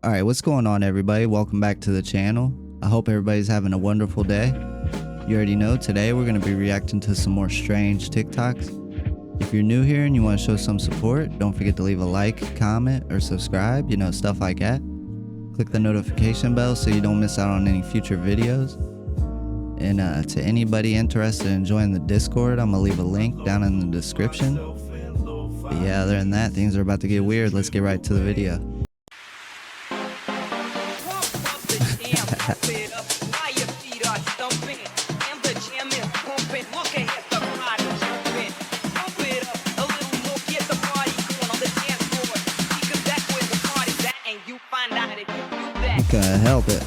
Alright, what's going on everybody? Welcome back to the channel. I hope everybody's having a wonderful day. You already know, today we're going to be reacting to some more strange TikToks. If you're new here and you want to show some support, don't forget to leave a like, comment, or subscribe, you know, stuff like that. Click the notification bell so you don't miss out on any future videos. And to anybody interested in joining the Discord, I'm going to leave a link down in the description. But yeah, other than that, things are about to get weird. Let's get right to the video. Can't help it.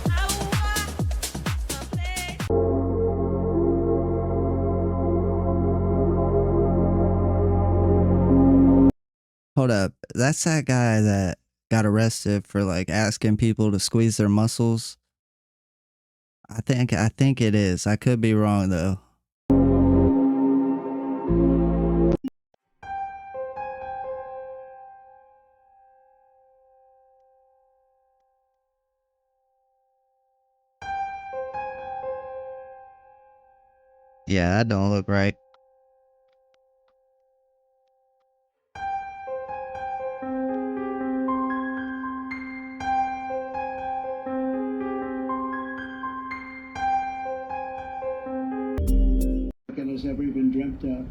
Hold up, that's that guy that got arrested for like asking people to squeeze their muscles. I think it is. I could be wrong though. Yeah, that don't look right. Has ever even dreamt of.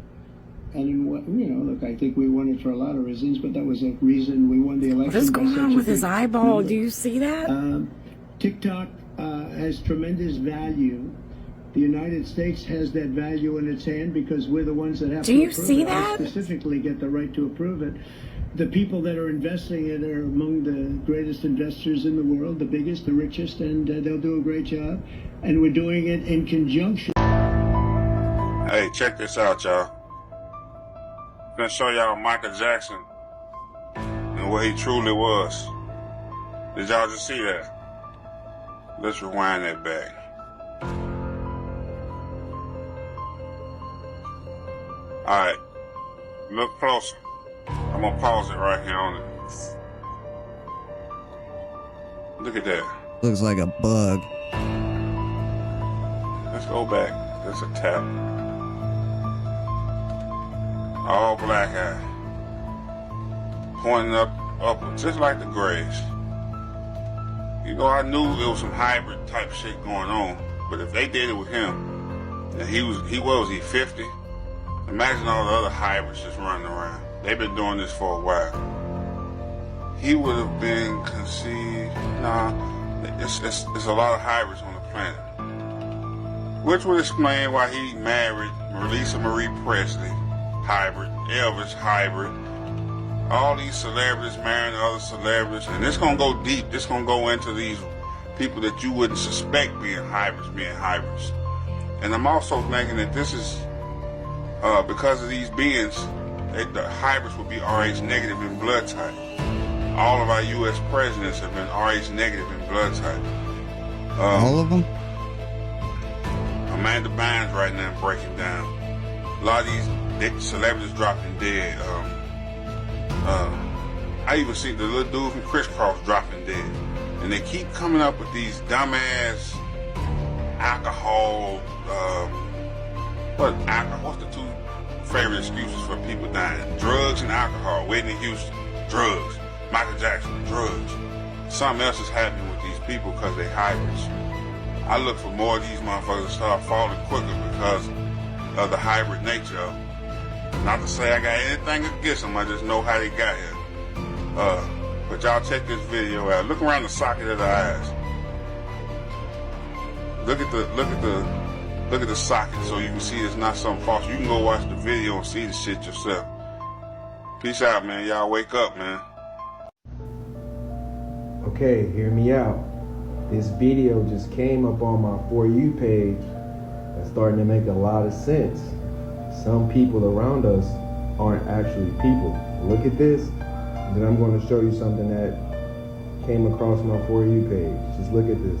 And look, I think we won it for a lot of reasons, but that was a reason we won the election. What is going on with his eyeball? Do you see that? TikTok has tremendous value. The United States has that value in its hand because we're the ones that have to approve it. Do you see that? Specifically get the right to approve it. The people that are investing in it are among the greatest investors in the world, the biggest, the richest, and they'll do a great job. And we're doing it in conjunction. Hey, check this out, y'all. I'm gonna show y'all Michael Jackson and what he truly was. Did y'all just see that? Let's rewind that back. Alright, look closer. I'm gonna pause it right here on it. Look at that. Looks like a bug. Let's go back. That's a tap. All black eye. Pointing upward, just like the grays. You know, I knew there was some hybrid type shit going on, but if they did it with him, and he was 50? Imagine all the other hybrids just running around. They've been doing this for a while. He would have been conceived. Nah, it's a lot of hybrids on the planet. Which would explain why he married Lisa Marie Presley, hybrid, Elvis, hybrid. All these celebrities marrying other celebrities. And it's going to go deep. This going to go into these people that you wouldn't suspect being hybrids. And I'm also thinking that this is because of these beings, the hybrids will be Rh negative in blood type. All of our U.S. presidents have been Rh negative in blood type. All of them? Amanda Bynes right now breaking down. A lot of these celebrities dropping dead. I even see the little dude from Crisscross dropping dead. And they keep coming up with these dumbass alcohol, what's the two favorite excuses for people dying? Drugs and alcohol. Whitney Houston, drugs. Michael Jackson, drugs. Something else is happening with these people because they hybrids. I look for more of these motherfuckers to start falling quicker because of the hybrid nature of them. Not to say I got anything against them, I just know how they got here. But y'all check this video out. Look around the socket of the eyes. Look at the socket so you can see it's not something false. You can go watch the video and see the shit yourself. Peace out, man. Y'all wake up, man. Okay, hear me out. This video just came up on my For You page. That's starting to make a lot of sense. Some people around us aren't actually people. Look at this, and then I'm going to show you something that came across my For You page. Just look at this.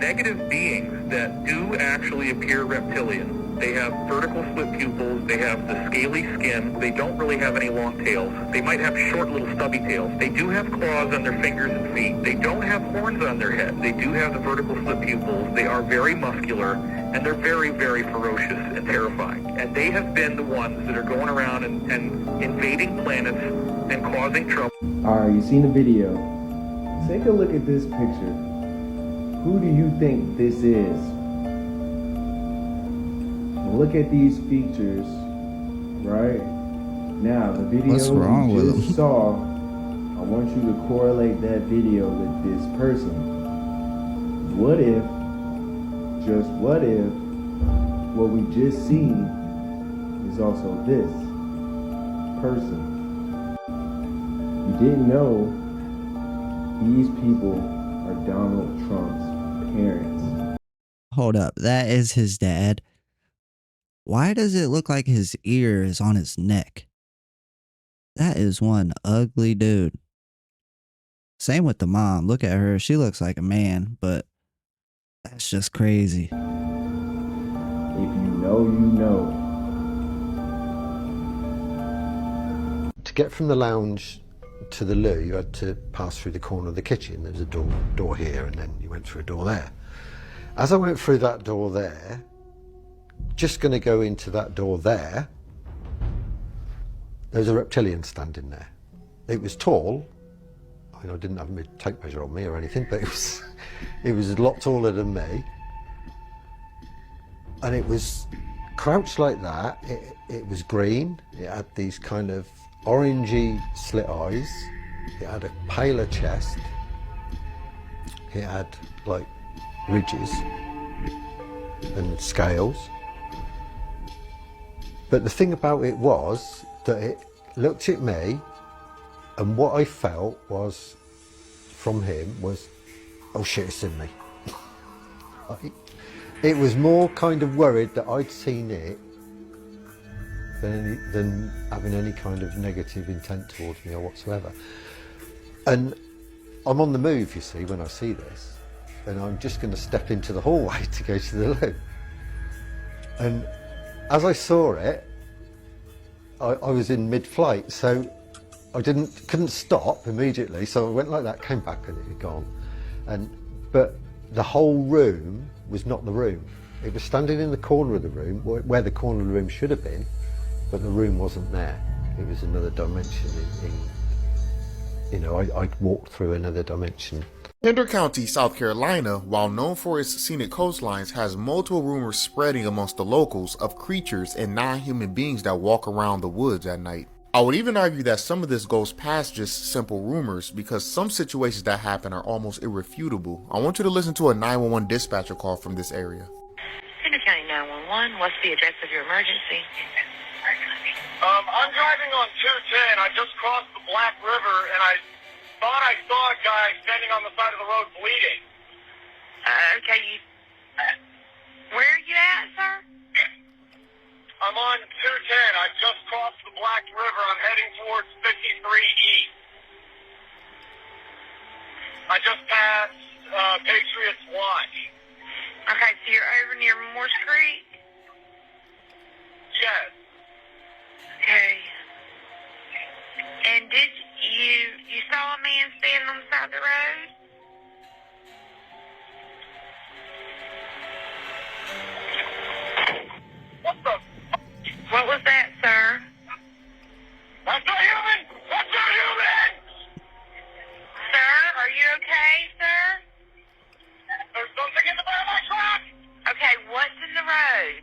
Negative beings that do actually appear reptilian. They have vertical slit pupils. They have the scaly skin. They don't really have any long tails. They might have short little stubby tails. They do have claws on their fingers and feet. They don't have horns on their head. They do have the vertical slit pupils. They are very muscular, and they're very, very ferocious and terrifying. And they have been the ones that are going around and invading planets and causing trouble. All right, you seen the video. Take a look at this picture. Who do you think this is? Look at these features, right? Now, the video What's wrong you with just them? saw, I want you to correlate that video with this person. What if, just what if, what we just seen is also this person? You didn't know these people are Donald Trump's parents. Hold up, that is his dad. Why does it look like his ear is on his neck? That is one ugly dude. Same with the mom. Look at her. She looks like a man, but that's just crazy. If you know, you know. To get from the lounge to the loo, you had to pass through the corner of the kitchen. There was a door here, and then you went through a door there. As I went through that door there, just going to go into that door there, there's a reptilian standing there. It was tall. I didn't have my tape measure on me or anything, but it was a lot taller than me. And it was crouched like that. It was green. It had these kind of orangey slit eyes. It had a paler chest. It had like ridges and scales. But the thing about it was that it looked at me, and what I felt was from him was, oh shit, it's in me. It was more kind of worried that I'd seen it than having any kind of negative intent towards me or whatsoever. And I'm on the move, you see, when I see this, and I'm just going to step into the hallway to go to the loo. And as I saw it, I was in mid-flight, so I couldn't stop immediately. So I went like that, came back, and it had gone. But the whole room was not the room. It was standing in the corner of the room, where the corner of the room should have been, but the room wasn't there. It was another dimension. I'd walked through another dimension. Pender County, South Carolina, while known for its scenic coastlines, has multiple rumors spreading amongst the locals of creatures and non-human beings that walk around the woods at night. I would even argue that some of this goes past just simple rumors, because some situations that happen are almost irrefutable. I want you to listen to a 911 dispatcher call from this area. Pender County 911, what's the address of your emergency? I'm driving on 210. I just crossed the Black River, and I thought I saw a guy standing on the side of the road bleeding. Okay, where are you at, sir? I'm on 210. I just crossed the Black River. I'm heading towards 53E. I just passed Patriots Watch. Okay, so you're over near Morse Creek? Yes. Okay. And did you saw a man standing on the side of the road? What the? What was that, sir? That's not human! That's not human! Sir, are you okay, sir? There's something in the back of my truck! Okay, what's in the road?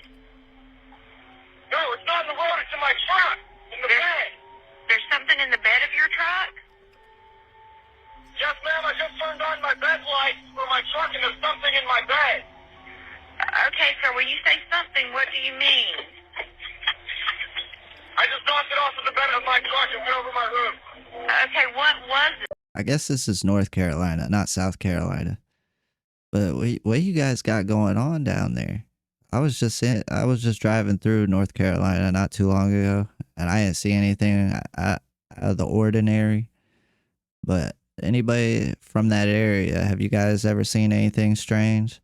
No, it's not in the road, it's in my truck! In the bed! There's something in the bed of your truck? Yes, ma'am, I just turned on my bed lights for my truck and there's something in my bed. Okay, sir, when you say something, what do you mean? I just knocked it off of the bed of my truck and went over my roof. Okay, what was it? I guess this is North Carolina, not South Carolina. But what you guys got going on down there? I was just driving through North Carolina not too long ago, and I didn't see anything out of the ordinary. But anybody from that area, have you guys ever seen anything strange?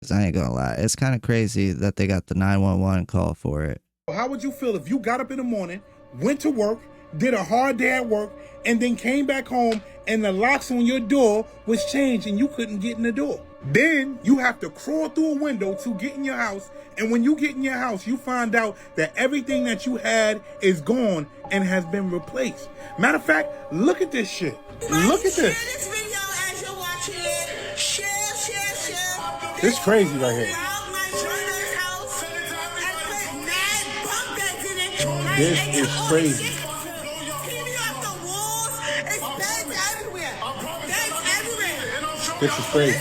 'Cause I ain't gonna lie, it's kind of crazy that they got the 911 call for it. How would you feel if you got up in the morning, went to work, did a hard day at work, and then came back home and the locks on your door was changed and you couldn't get in the door? Then you have to crawl through a window to get in your house, and when you get in your house, you find out that everything that you had is gone and has been replaced. Matter of fact, look at this shit. Look at this. This is crazy right here. This is crazy. This is crazy.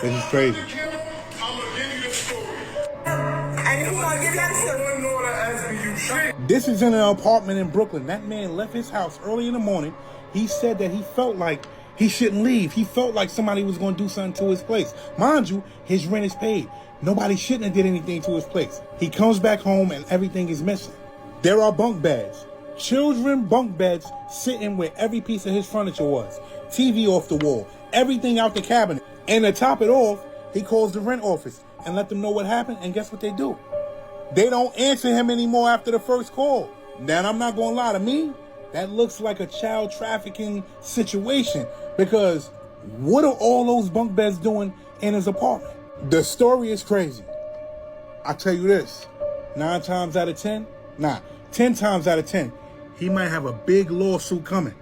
This is crazy. This is in an apartment in Brooklyn. That man left his house early in the morning. He said that he felt like he shouldn't leave. He felt like somebody was going to do something to his place. Mind you, his rent is paid. Nobody shouldn't have did anything to his place. He comes back home and everything is missing. There are bunk beds. Children bunk beds sitting where every piece of his furniture was. TV off the wall. Everything out the cabinet. And to top it off, he calls the rent office and let them know what happened, and guess what they do? They don't answer him anymore after the first call. Now, I'm not going to lie to me. That looks like a child trafficking situation, because what are all those bunk beds doing in his apartment? The story is crazy. I tell you this, 10 times out of 10, he might have a big lawsuit coming.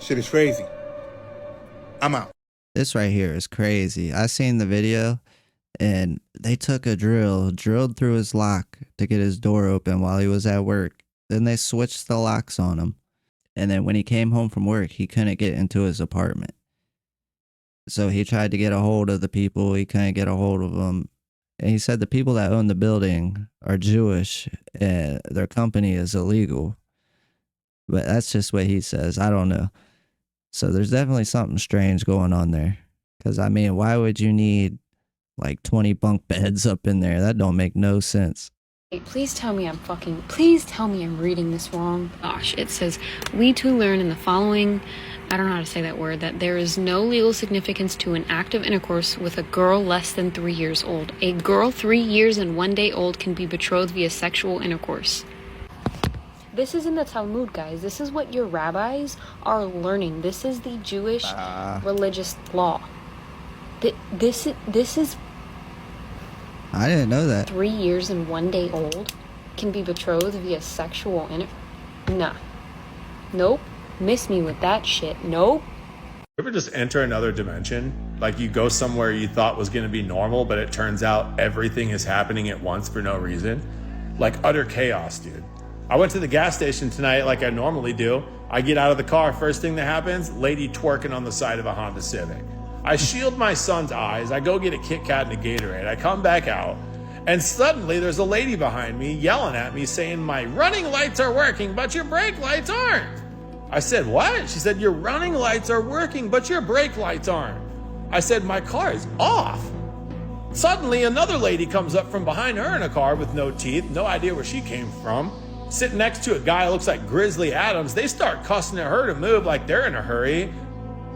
Shit is crazy. I'm out. This right here is crazy. I seen the video, and they took a drill, drilled through his lock to get his door open while he was at work. Then they switched the locks on him. And then when he came home from work, he couldn't get into his apartment. So he tried to get a hold of the people. He couldn't get a hold of them. And he said the people that own the building are Jewish and their company is illegal. But that's just what he says. I don't know. So there's definitely something strange going on there. Because, I mean, why would you need like 20 bunk beds up in there? That don't make no sense. Please tell me I'm reading this wrong. Gosh, it says, we too learn in the following, I don't know how to say that word, that there is no legal significance to an act of intercourse with a girl less than 3 years old. A girl 3 years and 1 day old can be betrothed via sexual intercourse. This is in the Talmud, guys. This is what your rabbis are learning. This is the Jewish religious law. This is... I didn't know that. 3 years and 1 day old can be betrothed via sexual Nah. Nope. Miss me with that shit. Nope. You ever just enter another dimension? Like you go somewhere you thought was going to be normal, but it turns out everything is happening at once for no reason? Like utter chaos, dude. I went to the gas station tonight like I normally do. I get out of the car, first thing that happens, lady twerking on the side of a Honda Civic. I shield my son's eyes, I go get a Kit Kat and a Gatorade, I come back out, and suddenly there's a lady behind me yelling at me saying, my running lights are working, but your brake lights aren't. I said, what? She said, your running lights are working, but your brake lights aren't. I said, my car is off. Suddenly another lady comes up from behind her in a car with no teeth, no idea where she came from, sitting next to a guy who looks like Grizzly Adams. They start cussing at her to move like they're in a hurry.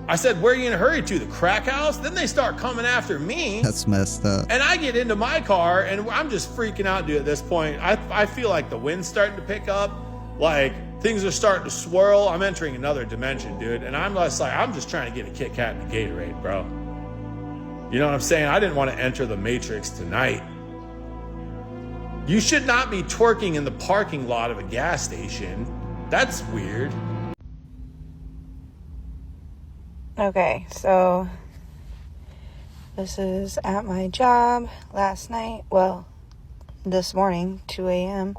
I said, where are you in a hurry to? The crack house? Then they start coming after me. That's messed up. And I get into my car and I'm just freaking out, dude, at this point. I feel like the wind's starting to pick up. Like things are starting to swirl. I'm entering another dimension, dude. And I'm just trying to get a Kit Kat and a Gatorade, bro. You know what I'm saying? I didn't want to enter the Matrix tonight. You should not be twerking in the parking lot of a gas station. That's weird. Okay, so this is at my job last night. Well, this morning, 2 a.m.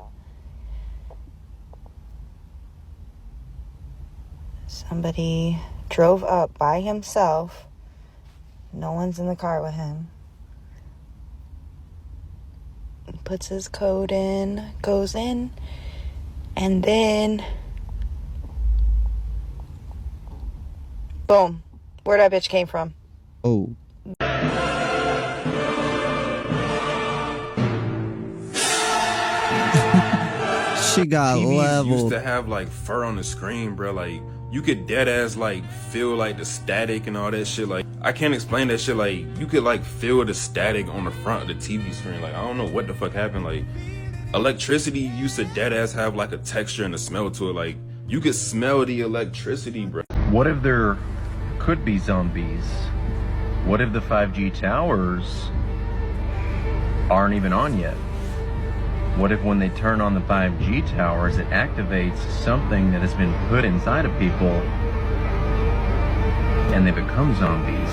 Somebody drove up by himself. No one's in the car with him. Puts his code in, goes in, and then boom, where that bitch came from. Oh. shit got TVs leveled. used to have like fur on the screen, bro. Like you could dead ass like feel like the static and all that shit. Like I can't explain that shit. Like you could like feel the static on the front of the TV screen. Like I don't know what the fuck happened. Like electricity used to dead ass have like a texture and a smell to it. Like you could smell the electricity, bro. What if there could be zombies? What if the 5G towers aren't even on yet? What if when they turn on the 5G towers, it activates something that has been put inside of people and they become zombies?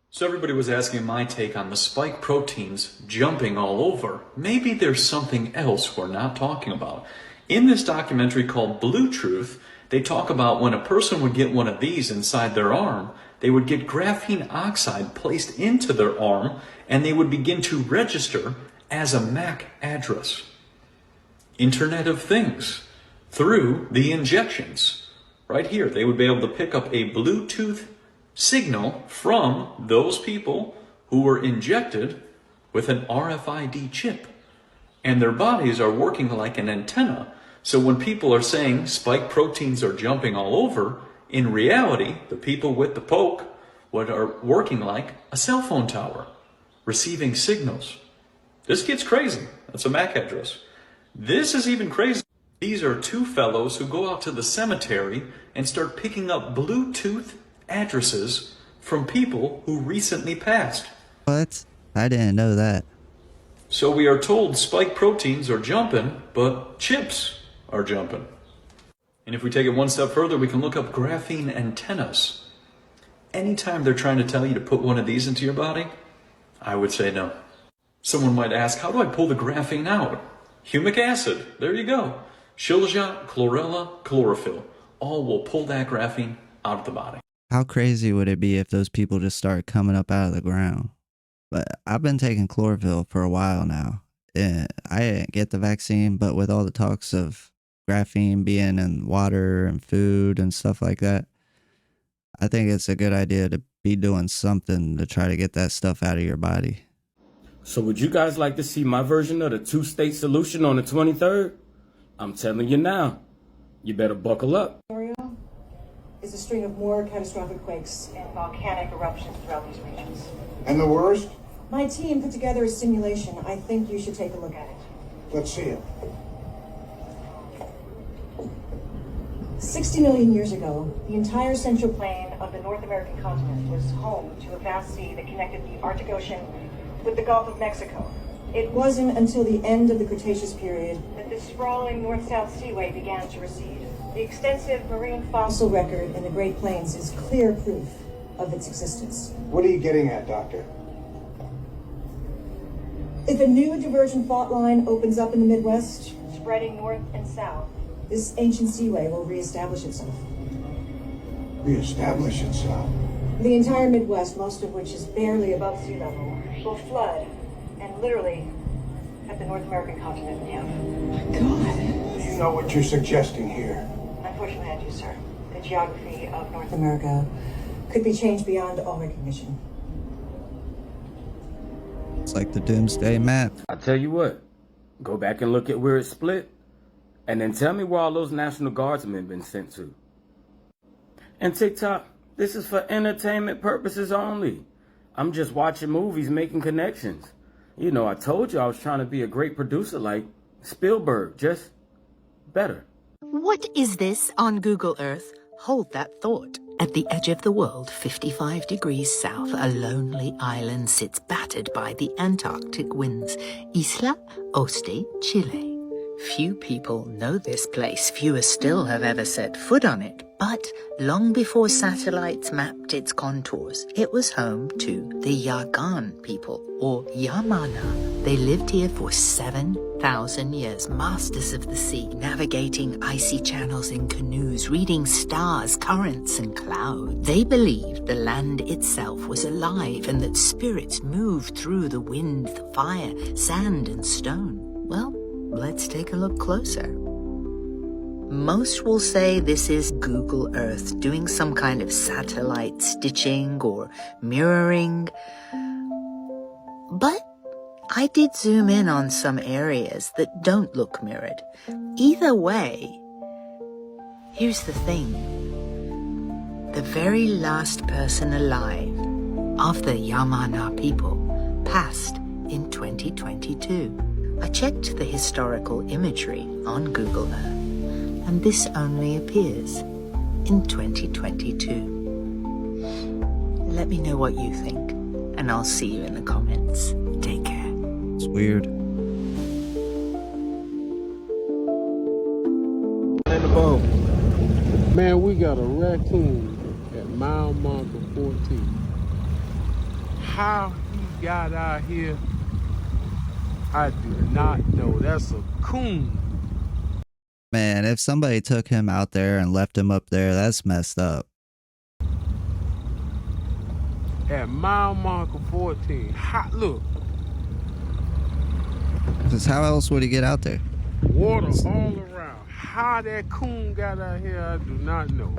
So everybody was asking my take on the spike proteins jumping all over. Maybe there's something else we're not talking about. In this documentary called Blue Truth, they talk about when a person would get one of these inside their arm, they would get graphene oxide placed into their arm and they would begin to register as a MAC address. Internet of Things, through the injections. Right here, they would be able to pick up a Bluetooth signal from those people who were injected with an RFID chip. And their bodies are working like an antenna. So when people are saying spike proteins are jumping all over, in reality, the people with the poke are working like a cell phone tower, receiving signals. This gets crazy. That's a MAC address. This is even crazy. These are two fellows who go out to the cemetery and start picking up Bluetooth addresses from people who recently passed. What? I didn't know that. So we are told spike proteins are jumping, but chips are jumping. And if we take it one step further, we can look up graphene antennas. Anytime they're trying to tell you to put one of these into your body, I would say no. Someone might ask, how do I pull the graphene out? Humic acid, there you go. Shilajit, chlorella, chlorophyll, all will pull that graphene out of the body. How crazy would it be if those people just started coming up out of the ground? But I've been taking chlorophyll for a while now. I didn't get the vaccine, but with all the talks of graphene being in water and food and stuff like that, I think it's a good idea to be doing something to try to get that stuff out of your body. So would you guys like to see my version of the two-state solution on the 23rd? I'm telling you now, you better buckle up. Is a string of more catastrophic quakes and volcanic eruptions throughout these regions. And the worst? My team put together a simulation. I think you should take a look at it. Let's see it. 60 million years ago, the entire central plain of the North American continent was home to a vast sea that connected the Arctic Ocean with the Gulf of Mexico. It wasn't until the end of the Cretaceous period that the sprawling north-south seaway began to recede. The extensive marine fossil record in the Great Plains is clear proof of its existence. What are you getting at, Doctor? If a new divergent fault line opens up in the Midwest, spreading north and south, this ancient seaway will reestablish itself. Reestablish itself? The entire Midwest, most of which is barely above sea level, will flood and literally cut the North American continent in half. My God. Do you know what you're suggesting here? Unfortunately, I do, sir. The geography of North America could be changed beyond all recognition. It's like the Doomsday map. I tell you what, go back and look at where it's split, and then tell me where all those National Guardsmen been sent to. And TikTok, this is for entertainment purposes only. I'm just watching movies, making connections. You know, I told you I was trying to be a great producer like Spielberg, just better. What is this on Google Earth? Hold that thought. At the edge of the world, 55 degrees south, a lonely island sits battered by the Antarctic winds. Isla Oste, Chile. Few people know this place. Fewer still have ever set foot on it. But long before satellites mapped its contours, it was home to the Yagan people, or Yamana. They lived here for 7,000 years, masters of the sea, navigating icy channels in canoes, reading stars, currents, and clouds. They believed the land itself was alive and that spirits moved through the wind, the fire, sand, and stone. Well, let's take a look closer. Most will say this is Google Earth doing some kind of satellite stitching or mirroring. But I did zoom in on some areas that don't look mirrored. Either way, here's the thing. The very last person alive of the Yamana people passed in 2022. I checked the historical imagery on Google Earth, and this only appears in 2022. Let me know what you think, and I'll see you in the comments. Take care. It's weird. Man, we got a raccoon at mile marker 14. How he got out here, I do not know. That's a coon. Man, if somebody took him out there and left him up there, that's messed up. At mile marker 14. Hot, look. Because how else would he get out there? Water all around. How that coon got out here, I do not know.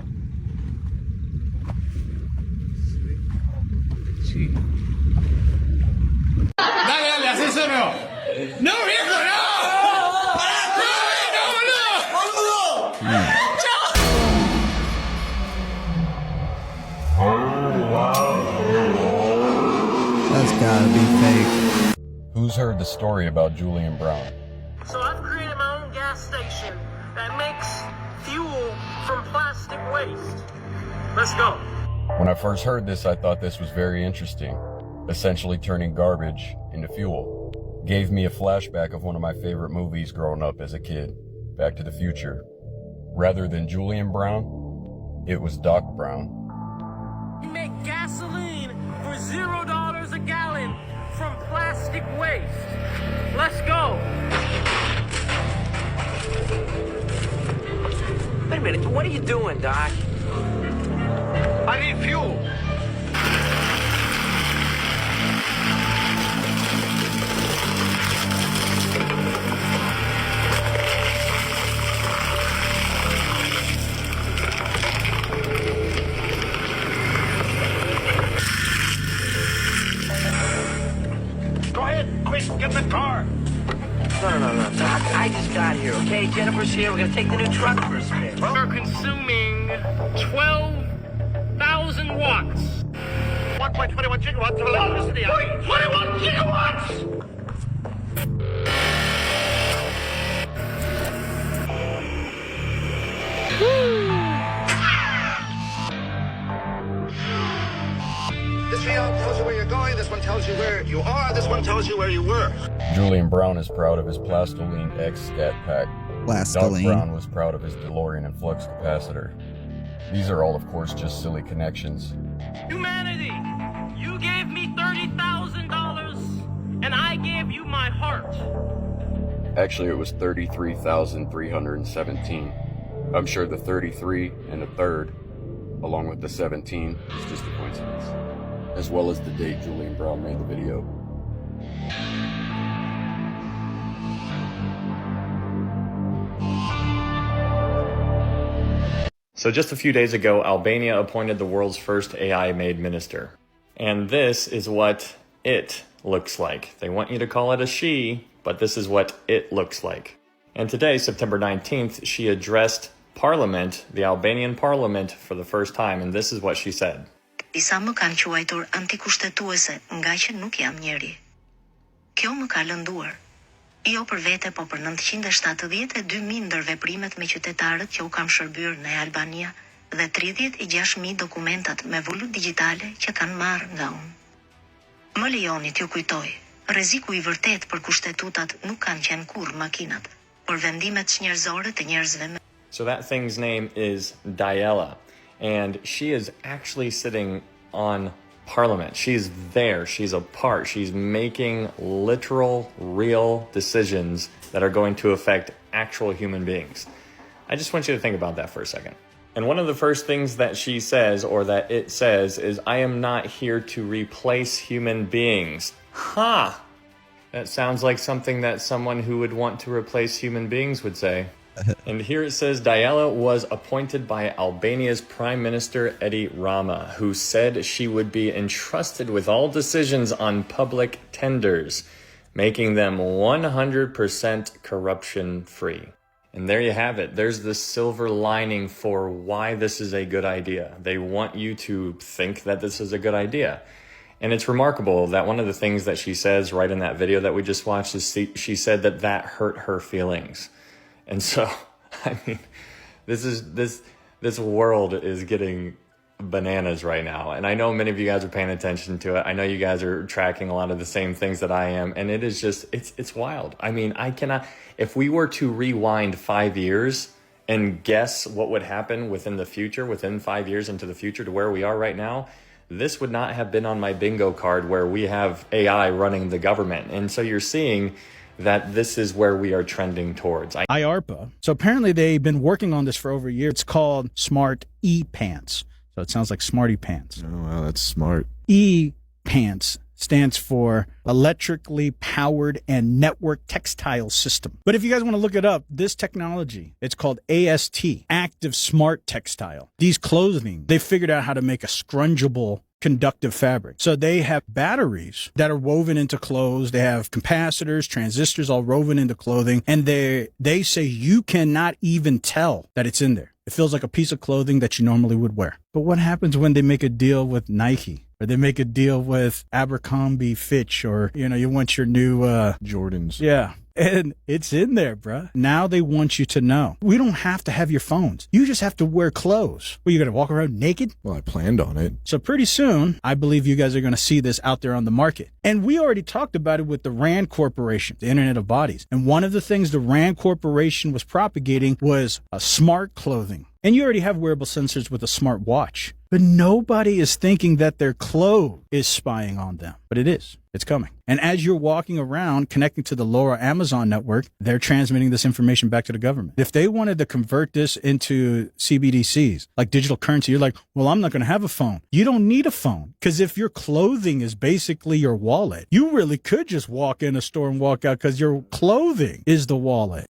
Gee. Dale, asesino. No, viejo, no. That's gotta be fake. Who's heard the story about Julian Brown? So I've created my own gas station that makes fuel from plastic waste. Let's go. When I first heard this, I thought this was very interesting. Essentially turning garbage into fuel. Gave me a flashback of one of my favorite movies growing up as a kid, Back to the Future. Rather than Julian Brown, it was Doc Brown. You make gasoline for $0 a gallon from plastic waste. Let's go. Wait a minute, what are you doing, Doc? I need fuel. Go ahead, quick, get in the car. No, Doc, I just got here, okay? Jennifer's here, we're gonna take the new truck for a spin. We're consuming 12,000 watts. 1.21 gigawatts of electricity. 21 gigawatts! This video tells you where you're going, this one tells you where you are, this one tells you where you were. Julian Brown is proud of his Plastoline X Scat Pack. Plastoline. Doc Brown was proud of his DeLorean and flux capacitor. These are all, of course, just silly connections. Humanity, you gave me $30,000 and I gave you my heart. Actually, it was 33,317. I'm sure the 33 and a third, along with the 17, is just a coincidence. As well as the date Julian Brown made the video. So just a few days ago, Albania appointed the world's first AI-made minister. And this is what it looks like. They want you to call it a she, but this is what it looks like. And today, September 19th, she addressed Parliament, the Albanian Parliament, for the first time, and this is what she said. Disa më kanë quajtur antikushtetuese nga që nuk jam njeri. Kjo më ka lënduar. Jo për vete, po për 972.000 ndërveprimet me qytetarët që u kam shërbyer në Albania dhe 36.000 dokumentat me volut digjitale që kanë marrë nga unë. Më lejoni t'ju kujtoj, rreziku I vërtet për kushtetutat nuk kanë qenë kurrë makinat, por vendimet njerëzore të njerëzve me. So that thing's name is Diella, and she is actually sitting on Parliament. She's there, she's a part, she's making literal, real decisions that are going to affect actual human beings. I just want you to think about that for a second. And one of the first things that she says, or that it says, is, I am not here to replace human beings. Ha! That sounds like something that someone who would want to replace human beings would say. And here it says, Diella was appointed by Albania's Prime Minister Edi Rama, who said she would be entrusted with all decisions on public tenders, making them 100% corruption free. And there you have it. There's the silver lining for why this is a good idea. They want you to think that this is a good idea. And it's remarkable that one of the things that she says right in that video that we just watched is she said that hurt her feelings. And so, I mean, this world is getting bananas right now. And I know many of you guys are paying attention to it. I know you guys are tracking a lot of the same things that I am. And it is just, it's wild. I mean, I cannot, if we were to rewind 5 years and guess what would happen within the future, within 5 years into the future to where we are right now, this would not have been on my bingo card where we have AI running the government. And so you're seeing that this is where we are trending towards. IARPA. So apparently they've been working on this for over a year. It's called Smart E-Pants. So it sounds like Smarty Pants. Oh, wow, that's smart. E-Pants stands for Electrically Powered and Network Textile System. But if you guys want to look it up, this technology, it's called AST, Active Smart Textile. These clothing, they figured out how to make a scrunchable conductive fabric. So they have batteries that are woven into clothes. They have capacitors, transistors all woven into clothing. And they say you cannot even tell that it's in there. It feels like a piece of clothing that you normally would wear. But what happens when they make a deal with Nike? Or they make a deal with Abercrombie Fitch, or, you want your new Jordans. Yeah. And it's in there, bruh. Now they want you to know. We don't have to have your phones. You just have to wear clothes. Well, you're going to walk around naked? Well, I planned on it. So pretty soon, I believe you guys are going to see this out there on the market. And we already talked about it with the RAND Corporation, the Internet of Bodies. And one of the things the RAND Corporation was propagating was a smart clothing. And you already have wearable sensors with a smart watch. But nobody is thinking that their clothes is spying on them. But it is. It's coming. And as you're walking around connecting to the LoRa Amazon network, they're transmitting this information back to the government. If they wanted to convert this into CBDCs, like digital currency, you're like, well, I'm not going to have a phone. You don't need a phone. Because if your clothing is basically your wallet, you really could just walk in a store and walk out because your clothing is the wallet.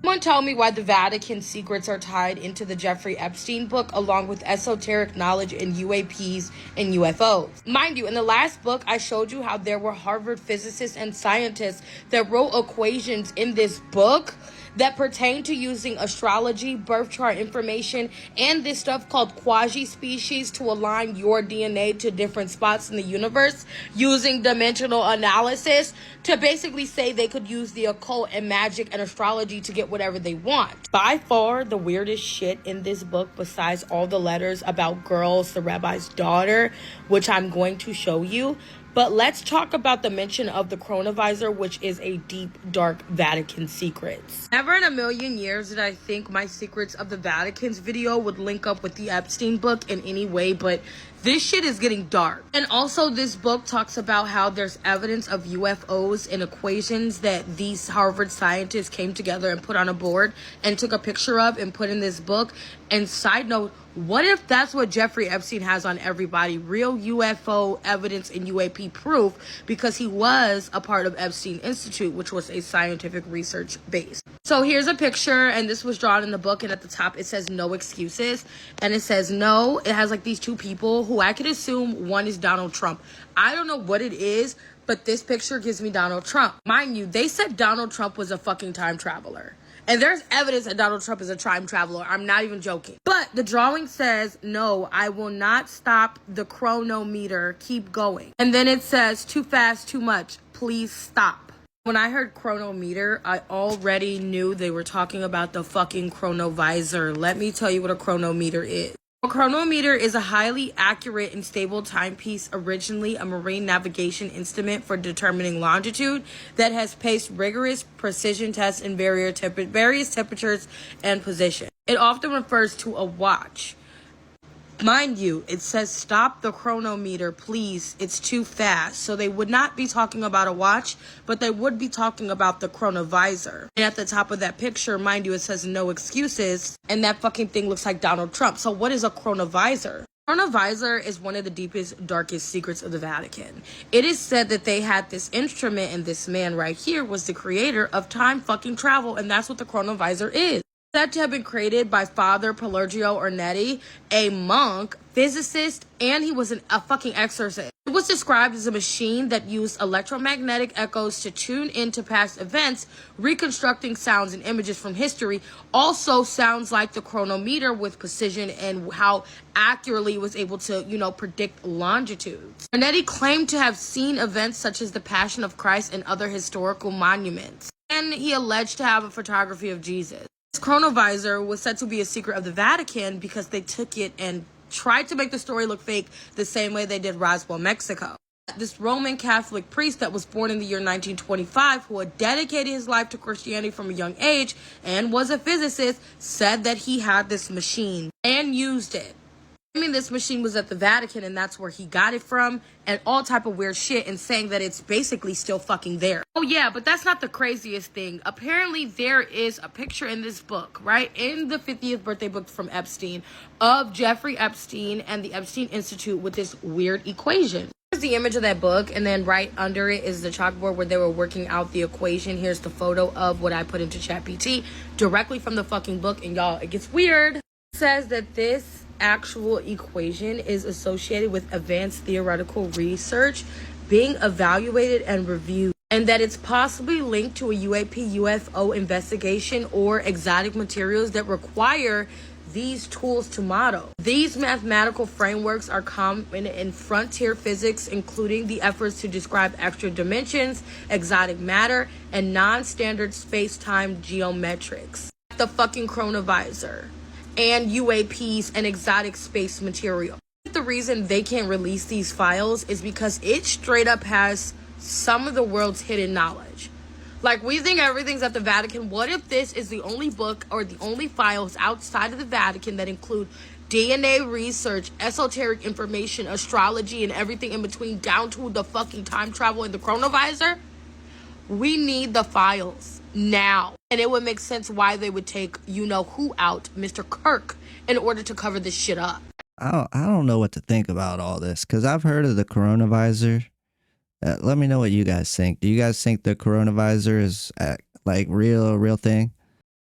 Someone tell me why the Vatican secrets are tied into the Jeffrey Epstein book along with esoteric knowledge in UAPs and UFOs. Mind you, in the last book, I showed you how there were Harvard physicists and scientists that wrote equations in this book that pertain to using astrology, birth chart information, and this stuff called quasi-species to align your DNA to different spots in the universe using dimensional analysis to basically say they could use the occult and magic and astrology to get whatever they want. By far, the weirdest shit in this book, besides all the letters about girls, the rabbi's daughter, which I'm going to show you, but let's talk about the mention of the chronovisor, which is a deep, dark Vatican secrets. Never in a million years did I think my Secrets of the Vatican's video would link up with the Epstein book in any way, but this shit is getting dark. And also this book talks about how there's evidence of UFOs and equations that these Harvard scientists came together and put on a board and took a picture of and put in this book. And side note, what if that's what Jeffrey Epstein has on everybody? Real UFO evidence and UAP proof, because he was a part of Epstein Institute, which was a scientific research base. So here's a picture, and this was drawn in the book, and at the top it says no excuses. And it says no, it has like these two people who I could assume one is Donald Trump. I don't know what it is, but this picture gives me Donald Trump. Mind you, they said Donald Trump was a fucking time traveler. And there's evidence that Donald Trump is a time traveler. I'm not even joking. But the drawing says, no, I will not stop the chronometer. Keep going. And then it says, too fast, too much. Please stop. When I heard chronometer, I already knew they were talking about the fucking chronovisor. Let me tell you what a chronometer is. A chronometer is a highly accurate and stable timepiece, originally a marine navigation instrument for determining longitude, that has passed rigorous precision tests in various temperatures and positions. It often refers to a watch. Mind you, it says stop the chronometer, please. It's too fast. So they would not be talking about a watch, but they would be talking about the chronovisor. And at the top of that picture, mind you, it says no excuses. And that fucking thing looks like Donald Trump. So what is a chronovisor? Chronovisor is one of the deepest, darkest secrets of the Vatican. It is said that they had this instrument, and this man right here was the creator of time fucking travel, and that's what the Chronovisor is. Said to have been created by Father Pelagio Ornetti, a monk, physicist, and he was a fucking exorcist. It was described as a machine that used electromagnetic echoes to tune into past events, reconstructing sounds and images from history. Also sounds like the chronometer with precision and how accurately it was able to, predict longitudes. Ornetti claimed to have seen events such as the Passion of Christ and other historical monuments. And he alleged to have a photography of Jesus. This Chronovisor was said to be a secret of the Vatican because they took it and tried to make the story look fake the same way they did Roswell, Mexico. This Roman Catholic priest that was born in the year 1925, who had dedicated his life to Christianity from a young age and was a physicist, said that he had this machine and used it. This machine was at the Vatican and that's where he got it from, and all type of weird shit, and saying that it's basically still fucking there. Oh yeah, but that's not the craziest thing. Apparently there is a picture in this book, right, in the 50th birthday book from Epstein, of Jeffrey Epstein and the Epstein Institute with this weird equation. Here's the image of that book, and then right under it is the chalkboard where they were working out the equation. Here's the photo of what I put into ChatGPT directly from the fucking book, and y'all, it gets weird. It says that this actual equation is associated with advanced theoretical research being evaluated and reviewed, and that it's possibly linked to a UAP UFO investigation or exotic materials that require these tools to model. These mathematical frameworks are common in frontier physics, including the efforts to describe extra dimensions, exotic matter, and non-standard space-time geometrics. The fucking Chronovisor and UAPs and exotic space material. The reason they can't release these files is because it straight up has some of the world's hidden knowledge. Like, we think everything's at the Vatican. What if this is the only book or the only files outside of the Vatican that include DNA research, esoteric information, astrology, and everything in between, down to the fucking time travel and the Chronovisor? We need the files now. And it would make sense why they would take who out, Mr. Kirk, in order to cover this shit up. I don't know what to think about all this, because I've heard of the Chronovisor. Let me know what you guys think. Do you guys think the Chronovisor is like real thing?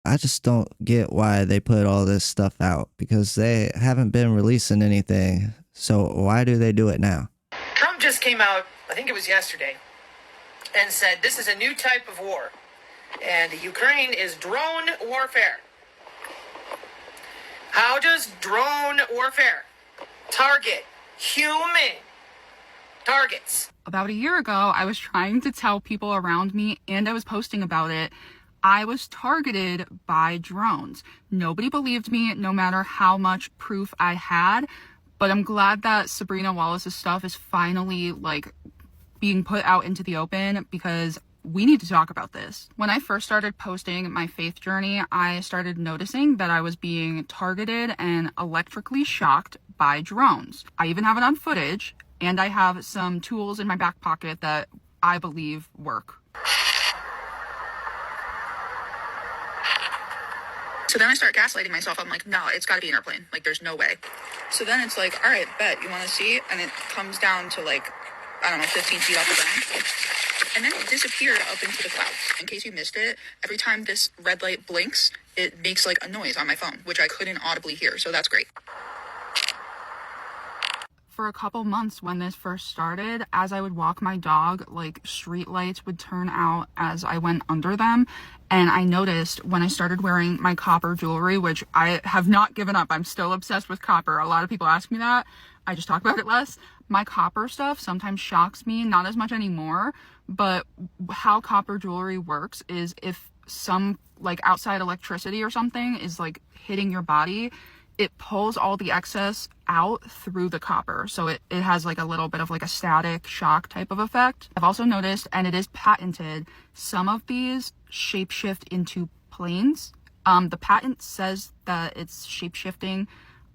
I just don't get why they put all this stuff out, because they haven't been releasing anything. So why do they do it now? Trump just came out, I think it was yesterday, and said this is a new type of war. And Ukraine is drone warfare. How does drone warfare target human targets? About a year ago, I was trying to tell people around me, and I was posting about it, I was targeted by drones. Nobody believed me, no matter how much proof I had, but I'm glad that Sabrina Wallace's stuff is finally, being put out into the open, because we need to talk about this. When I first started posting my faith journey, I started noticing that I was being targeted and electrically shocked by drones. I even have it on footage, and I have some tools in my back pocket that I believe work. So then I start gaslighting myself. I'm like, no, it's got to be an airplane. There's no way. So then it's like, all right, bet, you want to see? And it comes down to 15 feet off the ground. And then it disappeared up into the clouds. In case you missed it, every time this red light blinks, it makes a noise on my phone, which I couldn't audibly hear. So that's great. For a couple months when this first started, as I would walk my dog, street lights would turn out as I went under them. And I noticed when I started wearing my copper jewelry, which I have not given up. I'm still obsessed with copper. A lot of people ask me that. I just talk about it less. My copper stuff sometimes shocks me, not as much anymore. But how copper jewelry works is if some outside electricity or something is hitting your body, it pulls all the excess out through the copper. So it has a little bit of a static shock type of effect. I've also noticed, and it is patented, some of these shapeshift into planes. The patent says that it's shapeshifting.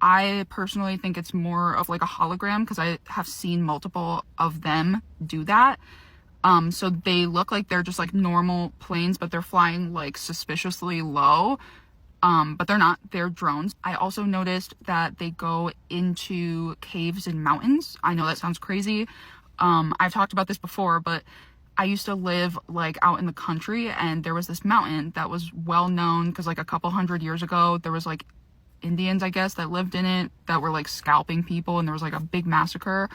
I personally think it's more of a hologram, because I have seen multiple of them do that. So they look like they're just normal planes, but they're flying suspiciously low. But they're not. They're drones. I also noticed that they go into caves and mountains. I know that sounds crazy. I've talked about this before, but I used to live like out in the country, and there was this mountain that was well known because like a couple hundred years ago, there was like Indians, I guess, that lived in it that were like scalping people, and there was like a big massacre.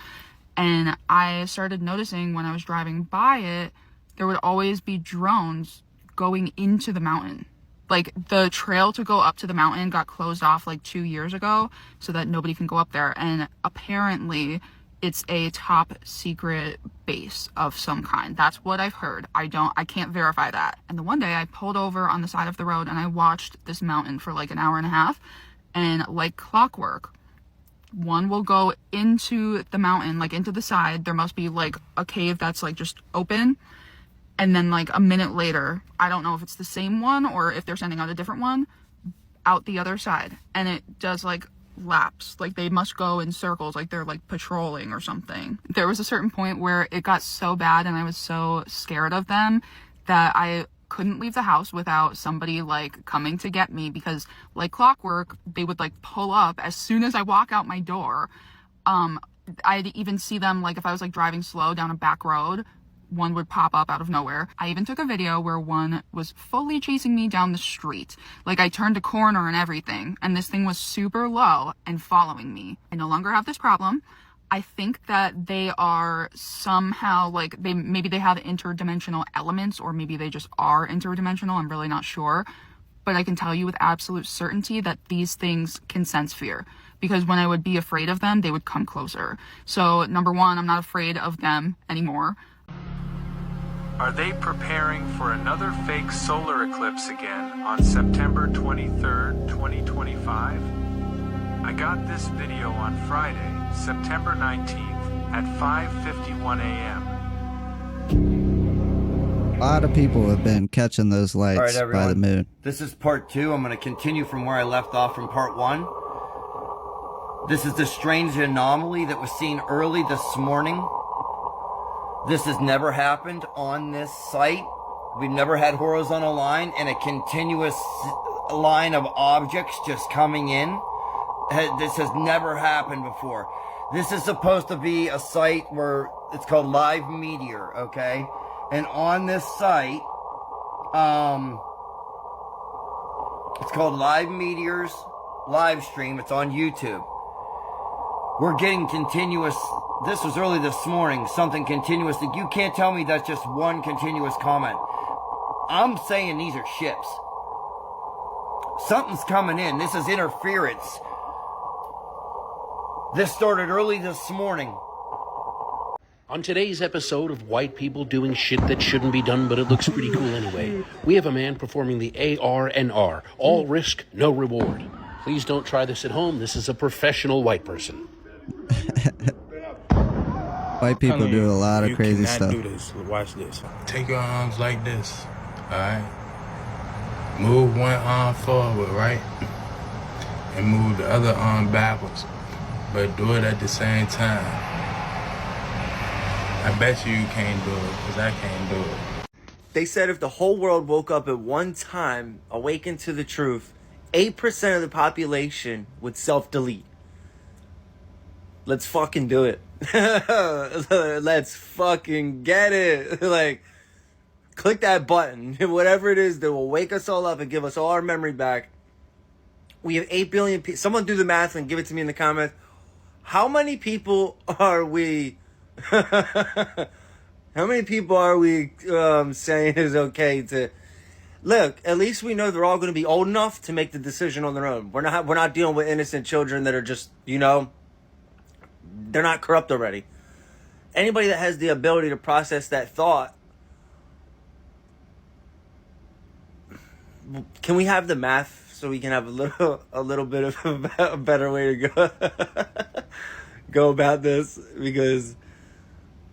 And I started noticing when I was driving by it, there would always be drones going into the mountain. Like the trail to go up to the mountain got closed off like 2 years ago so that nobody can go up there. And apparently it's a top secret base of some kind. That's what I've heard. I can't verify that. And the one day I pulled over on the side of the road and I watched this mountain for like an hour and a half, and like clockwork, one will go into the mountain, like into the side. There must be like a cave that's like just open. And then like a minute later, I don't know if it's the same one or if they're sending out a different one, out the other side. And it does like laps, like they must go in circles, like they're like patrolling or something. There was a certain point where it got so bad and I was so scared of them that I couldn't leave the house without somebody like coming to get me, because like clockwork, they would like pull up as soon as I walk out my door. I'd even see them like if I was like driving slow down a back road, one would pop up out of nowhere. I even took a video where one was fully chasing me down the street. Like I turned a corner and everything, and this thing was super low and following me. I no longer have this problem. I think that they are somehow like maybe they have interdimensional elements, or maybe they just are interdimensional. I'm really not sure. But I can tell you with absolute certainty that these things can sense fear, because when I would be afraid of them, they would come closer. So number one, I'm not afraid of them anymore. Are they preparing for another fake solar eclipse again on September 23rd, 2025? I got this video on Friday, September 19th at 5:51 a.m. A lot of people have been catching those lights All right, everyone. by the moon. This is part 2. I'm going to continue from where I left off from part 1. This is the strange anomaly that was seen early this morning. This has never happened on this site. We've never had horizontal line and a continuous line of objects just coming in. This has never happened before. This is supposed to be a site where it's called Live Meteor, okay? And on this site, it's called Live Meteor's live stream. It's on YouTube. We're getting continuous. This was early this morning. Something continuous. You can't tell me that's just one continuous comment. I'm saying these are ships. Something's coming in. This is interference. This started early this morning. On today's episode of White People Doing Shit That Shouldn't Be Done, but it looks pretty cool anyway, we have a man performing the ARNR. All risk, no reward. Please don't try this at home. This is a professional white person. White people do a lot of crazy stuff. Do this. Watch this. Take your arms like this. Alright? Move one arm forward, right? And move the other arm backwards. But do it at the same time. I bet you can't do it, because I can't do it. They said if the whole world woke up at one time, awakened to the truth, 8% of the population would self-delete. Let's fucking do it. Let's fucking get it. Like, click that button. Whatever it is that will wake us all up and give us all our memory back. We have 8 billion people. Someone do the math and give it to me in the comments. How many people are we... How many people are we saying is okay to... Look, at least we know they're all going to be old enough to make the decision on their own. We're not dealing with innocent children that are just, you know... They're not corrupt already. Anybody that has the ability to process that thought. Can we have the math so we can have a little bit of a better way to go about this? Because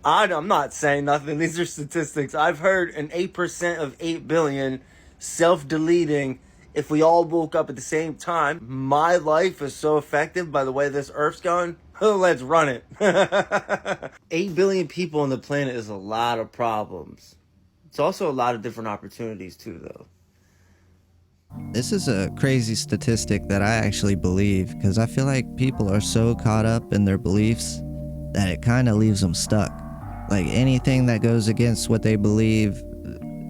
I'm not saying nothing. These are statistics. I've heard an 8% of 8 billion self-deleting. If we all woke up at the same time, my life is so effective by the way this Earth's going. Let's run it. 8 billion people on the planet is a lot of problems. It's also a lot of different opportunities too, though. This is a crazy statistic that I actually believe, because I feel like people are so caught up in their beliefs that it kind of leaves them stuck. Like anything that goes against what they believe,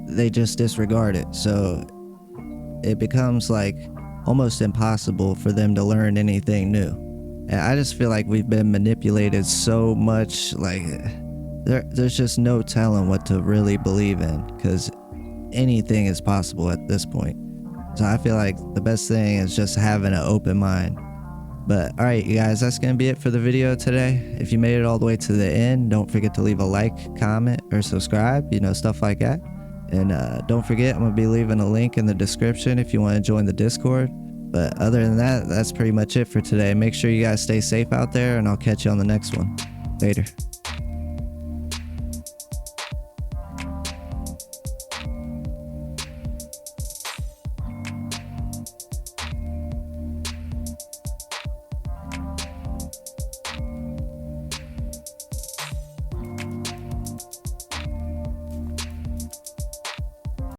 they just disregard it. So it becomes like almost impossible for them to learn anything new. And I just feel like we've been manipulated so much, like there's just no telling what to really believe in, because anything is possible at this point. So I feel like the best thing is just having an open mind. But alright you guys, that's going to be it for the video today. If you made it all the way to the end, don't forget to leave a like, comment, or subscribe, you know, stuff like that. And don't forget, I'm going to be leaving a link in the description if you want to join the Discord. But other than that, that's pretty much it for today. Make sure you guys stay safe out there, and I'll catch you on the next one. Later.